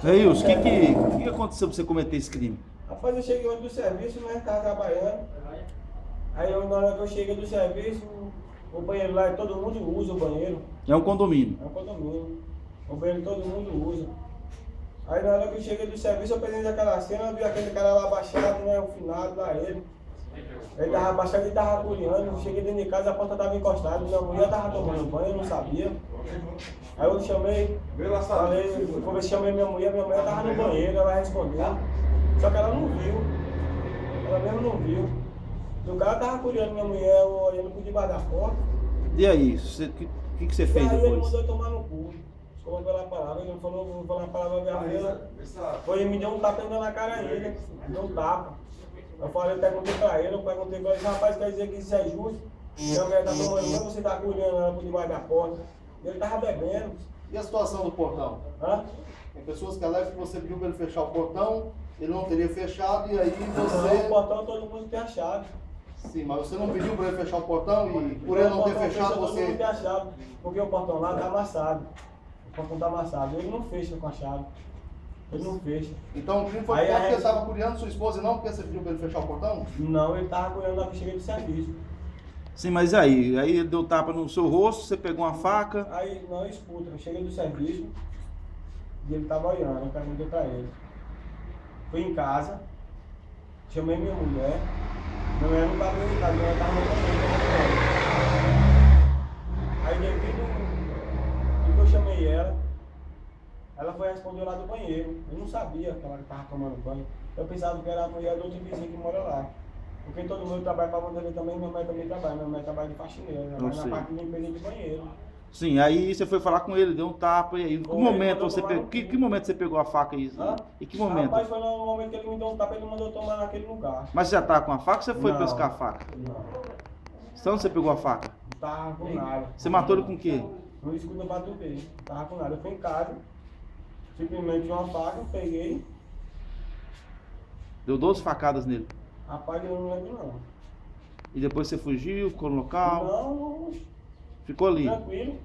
Reilson, o que aconteceu pra você cometer esse crime? Rapaz, eu cheguei hoje do serviço, né? Tava trabalhando. Aí na hora que eu cheguei do serviço, o banheiro lá, todo mundo usa o banheiro. É um condomínio. É um condomínio. O banheiro todo mundo usa. Aí na hora que eu cheguei do serviço, eu pensei naquela cena, eu vi aquele cara lá abaixado, né? O finado lá, ele. Ele tava abaixado e tava curiando. Eu cheguei dentro de casa, a porta tava encostada. Minha mulher tava tomando banho, eu não sabia. Aí eu chamei, chamei minha mulher tava no banheiro, ela respondeu. Só que ela não viu. Ela mesmo não viu. E o cara tava curiando minha mulher, olhando por debaixo da porta. E aí, o que você fez aí depois? Ele mandou eu tomar no cu. Desculpa pela palavra, ele falou, vou falar a palavra verdadeira. Foi, ele me deu um tapa ainda na cara ainda. Me deu um tapa. Eu falei, perguntei pra ele, rapaz, quer dizer que isso é justo? Minha mulher tá tomando banho, você tá curiando ela por debaixo da porta. Ele tava bebendo. E a situação do portão? Hã? Tem pessoas que alegam que você pediu para ele fechar o portão, ele não teria fechado e aí Não, você... o portão todo mundo tem a chave. Sim, mas você não pediu para ele fechar o portão e por ele não ter fechado Todo mundo você... tem a chave, porque o portão lá tá amassado. O portão tá amassado, ele não fecha com a chave. Ele não fecha. Então o crime foi porque ele estava curiando sua esposa e não porque você pediu para ele fechar o portão? Não, ele tava curiando na cheguei do serviço. Sim, mas aí ele deu tapa no seu rosto, você pegou uma faca. Aí, não, escuta, eu cheguei do serviço e ele tava olhando, eu perguntei pra ele. Fui em casa, chamei minha mulher não tava em casa, ela tava no banheiro. Aí devido que eu chamei ela foi responder lá do banheiro. Eu não sabia que ela tava tomando banho. Eu pensava que era a mulher do outro vizinho que mora lá. Porque todo mundo trabalha para mandar também, minha mãe também trabalha. Minha mãe trabalha de faxineira, trabalha na parte de limpeza de banheiro. Sim, aí você foi falar com ele, deu um tapa, e aí, que momento você pegou? Que momento você pegou a faca aí? E que momento? Rapaz, foi no momento que ele me deu um tapa, ele mandou tomar naquele lugar. Mas você já tava com a faca ou você foi Não, pescar a faca? Não. Então você pegou a faca? Não tava com nada. Você matou ele com o quê? No escudo do batuque. Não tava com nada. Eu fui em casa, simplesmente uma faca, peguei. Deu 12 facadas nele? Rapaz, eu não lembro não. E depois você fugiu, ficou no local? Não, ficou ali? Tranquilo.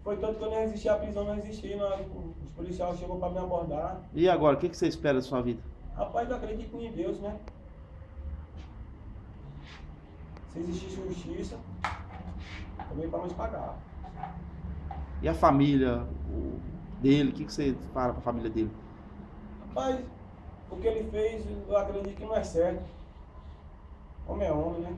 Foi tanto que eu não resisti à prisão, não resisti. Os policiais chegou para me abordar. E agora, o que você espera da sua vida? Rapaz, eu acredito em Deus, né? Se existisse justiça, também para nos pagar. E a família dele, o que você fala para a família dele? Rapaz, o que ele fez, eu acredito que não é certo. Homem é homem, né?